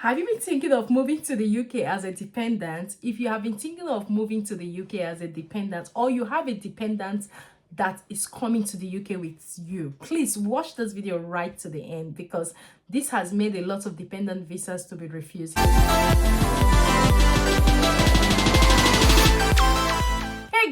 Have you been thinking of moving to the UK as a dependent? If you have been thinking of moving to the UK as a dependent, or you have a dependent that is coming to the UK with you, please watch this video right to the end, because this has made a lot of dependent visas to be refused. Hey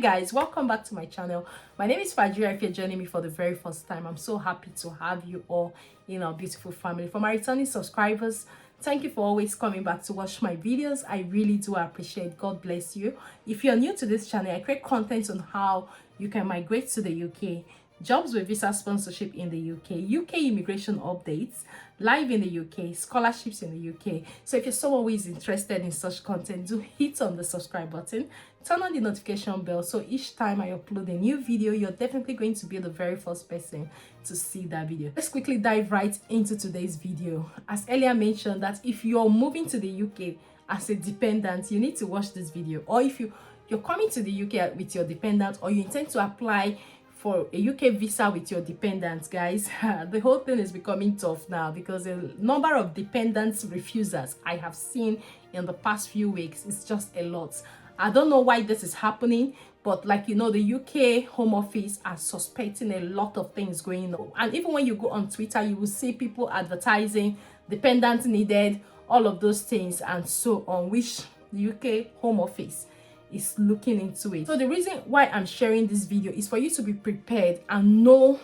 guys, welcome back to my channel. My name is Fajira. If you're joining me for the very first time, I'm so happy to have you all in our beautiful family. For my returning subscribers, thank you for always coming back to watch my videos. I really do appreciate. God bless you. If you're new to this channel, I create content on how you can migrate to the UK, jobs with visa sponsorship in the UK immigration updates, live in the UK, scholarships in the UK. So if you're someone who is interested in such content, do hit on the subscribe button, turn on the notification bell, so each time I upload a new video, you're definitely going to be the very first person to see that video. Let's quickly dive right into today's video. As earlier mentioned, that if you're moving to the UK as a dependent, you need to watch this video. Or if you're coming to the UK with your dependent, or you intend to apply for a UK visa with your dependents, guys, the whole thing is becoming tough now, because the number of dependents refusers I have seen in the past few weeks is just a lot. I don't know why this is happening, but like, you know, the UK Home Office are suspecting a lot of things going on. And even when you go on Twitter, you will see people advertising dependents needed, all of those things and so on, which the UK Home Office is looking into it. So the reason why I'm sharing this video is for you to be prepared and know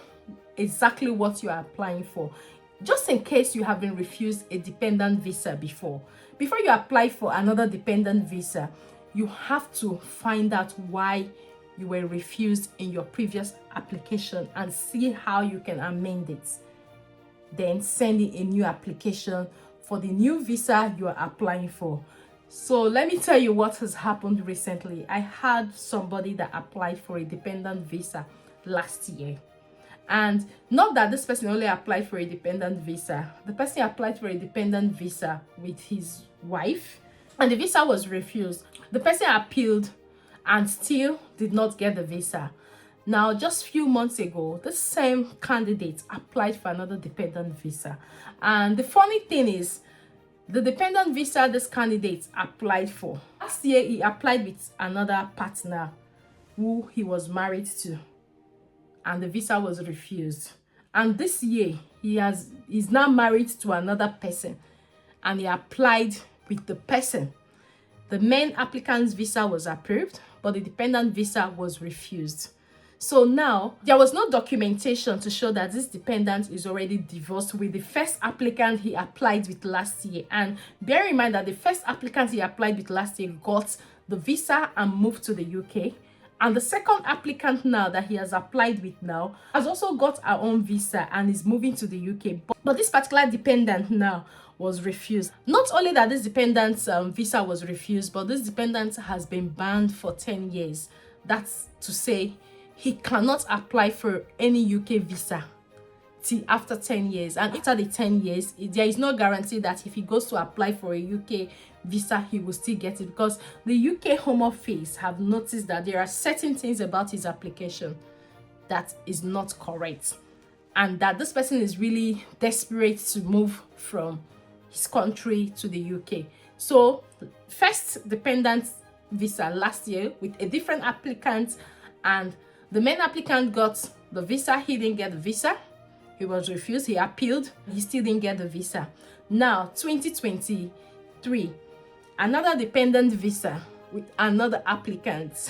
exactly what you are applying for, just in case you have been refused a dependent visa before. Before you apply for another dependent visa, you have to find out why you were refused in your previous application and see how you can amend it. Then send in a new application for the new visa you are applying for. So let me tell you what has happened recently. I had somebody that applied for a dependent visa last year. And not that this person only applied for a dependent visa. The person applied for a dependent visa with his wife, and the visa was refused. The person appealed and still did not get the visa. Now, just a few months ago, the same candidate applied for another dependent visa. And the funny thing is, the dependent visa this candidate applied for, last year he applied with another partner who he was married to, and the visa was refused. And this year he's now married to another person, and he applied with the person. The main applicant's visa was approved, but the dependent visa was refused. So now there was no documentation to show that this dependent is already divorced with the first applicant he applied with last year. And bear in mind that the first applicant he applied with last year got the visa and moved to the UK. And the second applicant now that he has applied with now has also got her own visa and is moving to the UK. But this particular dependent now was refused. Not only that this dependent's visa was refused, but this dependent has been banned for 10 years. That's to say, he cannot apply for any UK visa till after 10 years. And after the 10 years, there is no guarantee that if he goes to apply for a UK visa, he will still get it, because the UK Home Office have noticed that there are certain things about his application that is not correct, and that this person is really desperate to move from his country to the UK. So first dependent visa last year with a different applicant, and the main applicant got the visa, he didn't get the visa, he was refused, he appealed, he still didn't get the visa. Now 2023, another dependent visa with another applicant.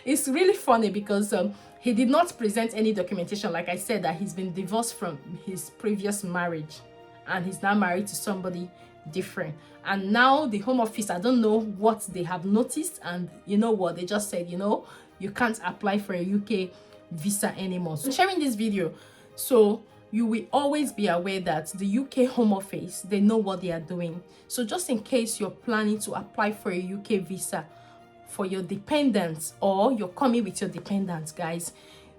It's really funny because he did not present any documentation. Like I said, that he's been divorced from his previous marriage and he's now married to somebody different. And now the Home Office, I don't know what they have noticed, and you know what, they just said, you know, you can't apply for a UK visa anymore. So I'm sharing this video so you will always be aware that the UK Home Office, they know what they are doing. So just in case you're planning to apply for a UK visa for your dependents, or you're coming with your dependents, guys,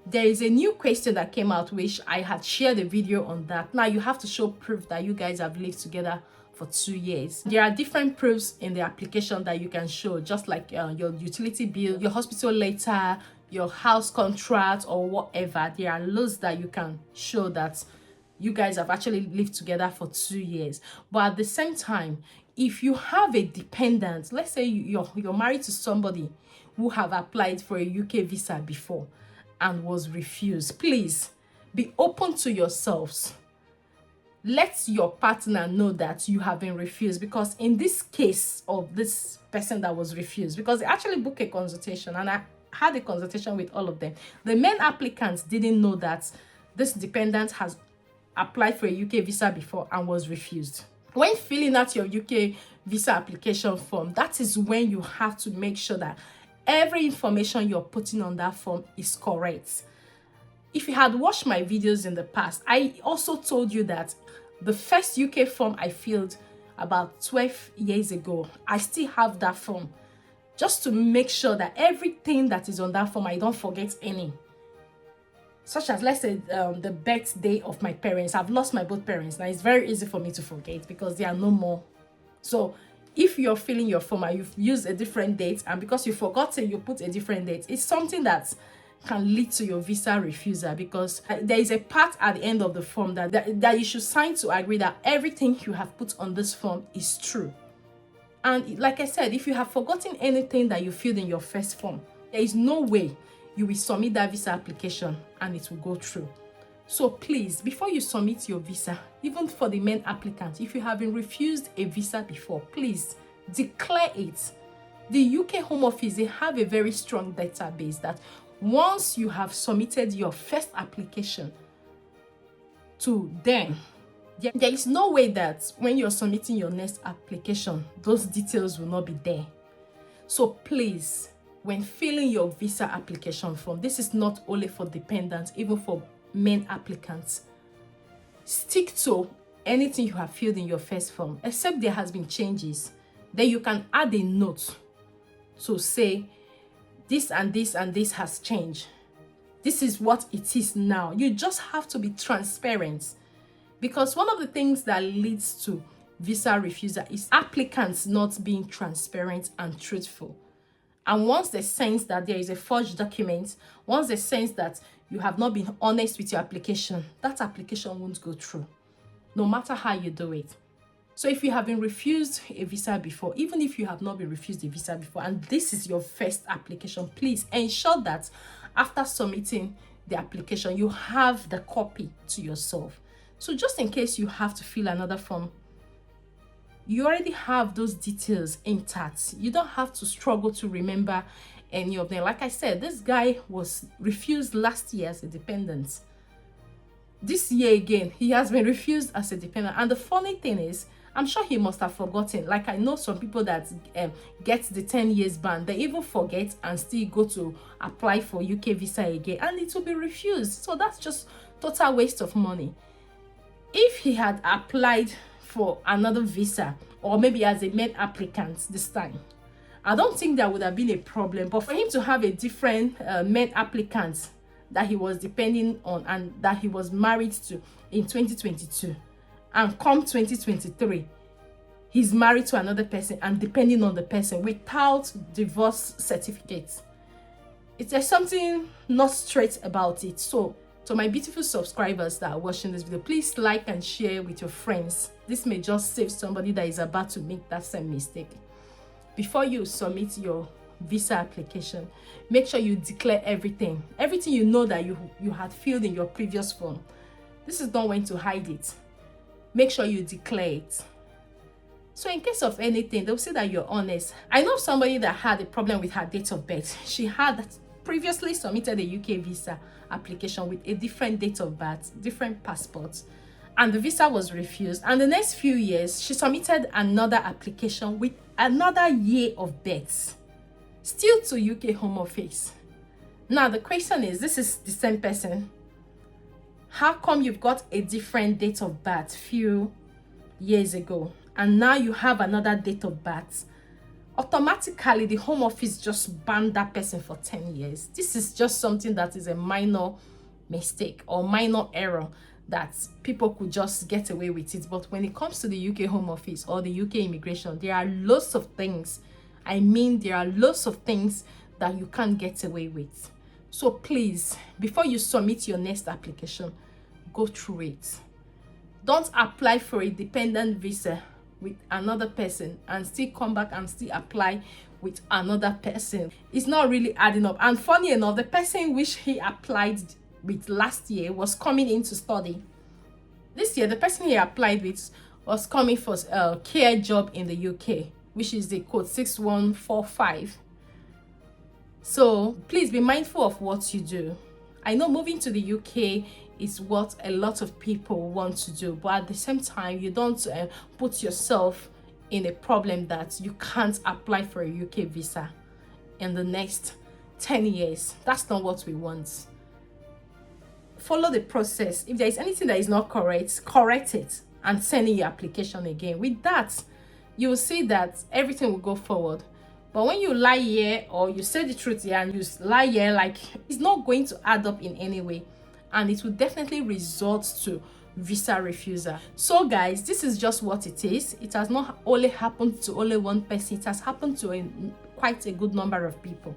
there is a new question that came out, which I had shared a video on that. Now you have to show proof that you guys have lived together for 2 years. There are different proofs in the application that you can show, just like your utility bill, your hospital letter, your house contract, or whatever. There are loads that you can show that you guys have actually lived together for 2 years. But at the same time, if you have a dependent, let's say you're married to somebody who have applied for a UK visa before and was refused, please be open to yourselves. Let your partner know that you have been refused, because in this case of this person that was refused, because they actually booked a consultation and I had a consultation with all of them, the main applicants didn't know that this dependent has applied for a UK visa before and was refused. When filling out your UK visa application form, that is when you have to make sure that every information you're putting on that form is correct. If you had watched my videos in the past, I also told you that the first UK form I filled about 12 years ago, I still have that form, just to make sure that everything that is on that form, I don't forget any. Such as, let's say, the birthday of my parents. I've lost my both parents. Now, it's very easy for me to forget because they are no more. So, if you're filling your form and you've used a different date, and because you forgot it, you put a different date, it's something that can lead to your visa refusal, because there is a part at the end of the form that you should sign to agree that everything you have put on this form is true. And like I said, if you have forgotten anything that you filled in your first form, there is no way you will submit that visa application and it will go through. So please, before you submit your visa, even for the main applicant, if you have been refused a visa before, please declare it. The UK Home Office, they have a very strong database that once you have submitted your first application to them, there is no way that when you're submitting your next application, those details will not be there. So please, when filling your visa application form, this is not only for dependents, even for main applicants, stick to anything you have filled in your first form, except there has been changes. Then you can add a note to say, this and this and this has changed. This is what it is now. You just have to be transparent, because one of the things that leads to visa refusal is applicants not being transparent and truthful. And once they sense that there is a forged document, once they sense that you have not been honest with your application, that application won't go through, no matter how you do it. So if you have been refused a visa before, even if you have not been refused a visa before, and this is your first application, please ensure that after submitting the application, you have the copy to yourself. So just in case you have to fill another form, you already have those details intact. You don't have to struggle to remember any of them. Like I said, this guy was refused last year as a dependent. This year again, he has been refused as a dependent. And the funny thing is, I'm sure he must have forgotten. Like, I know some people that get the 10 years ban, they even forget and still go to apply for UK visa again, and it will be refused. So that's just total waste of money. If he had applied for another visa, or maybe as a main applicant this time, I don't think there would have been a problem. But for him to have a different main applicant that he was depending on and that he was married to in 2022, and come 2023, he's married to another person and depending on the person without divorce certificate, there's something not straight about it. So to my beautiful subscribers that are watching this video, please like and share with your friends. This may just save somebody that is about to make that same mistake. Before you submit your visa application, make sure you declare everything you know that you had filled in your previous form. This is not when to hide it. Make sure you declare it. So in case of anything, they'll say that you're honest. I know somebody that had a problem with her date of birth. She had previously submitted a UK visa application with a different date of birth, different passports, and the visa was refused. And the next few years, she submitted another application with another year of birth, still to UK Home Office. Now the question is, this is the same person. How come you've got a different date of birth few years ago, and now you have another date of birth? Automatically, the Home Office just banned that person for 10 years. This is just something that is a minor mistake or minor error that people could just get away with it. But when it comes to the UK Home Office or the UK immigration, there are lots of things. There are lots of things that you can't get away with. So please, before you submit your next application, go through it. Don't apply for a dependent visa with another person and still come back and still apply with another person. It's not really adding up. And funny enough, the person which he applied with last year was coming in to study. This year, the person he applied with was coming for a care job in the UK, which is the code 6145. So please be mindful of what you do. I know moving to the UK is what a lot of people want to do, but at the same time, you don't put yourself in a problem that you can't apply for a UK visa in the next 10 years. That's not what we want. Follow the process. If there is anything that is not correct, correct it and send in your application again. With that, you will see that everything will go forward. But when you lie here, or you say the truth here and you lie here, like, it's not going to add up in any way, and it will definitely result to visa refusal. So guys, this is just what it is. It has not only happened to only one person, it has happened to quite a good number of people,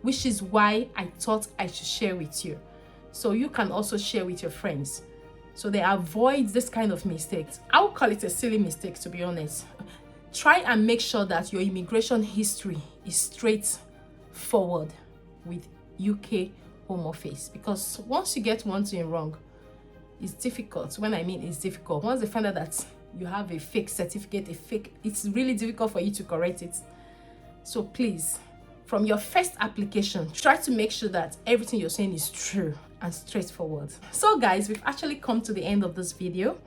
which is why I thought I should share with you, so you can also share with your friends, so they avoid this kind of mistakes. I would call it a silly mistake, to be honest. Try and make sure that your immigration history is straightforward with UK Home Office, because once you get one thing wrong, it's difficult. When I mean it's difficult, once they find out that you have a fake certificate, it's really difficult for you to correct it. So please, from your first application, try to make sure that everything you're saying is true and straightforward. So guys, we've actually come to the end of this video,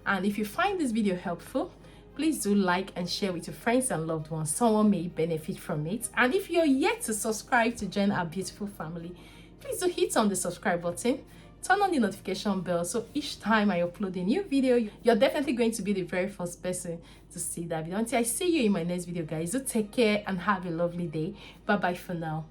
and if you find this video helpful, please do like and share with your friends and loved ones. Someone may benefit from it. And if you're yet to subscribe to join our beautiful family, please do hit on the subscribe button, turn on the notification bell, so each time I upload a new video, you're definitely going to be the very first person to see that video. Until I see you in my next video, guys, do take care and have a lovely day. Bye bye for now.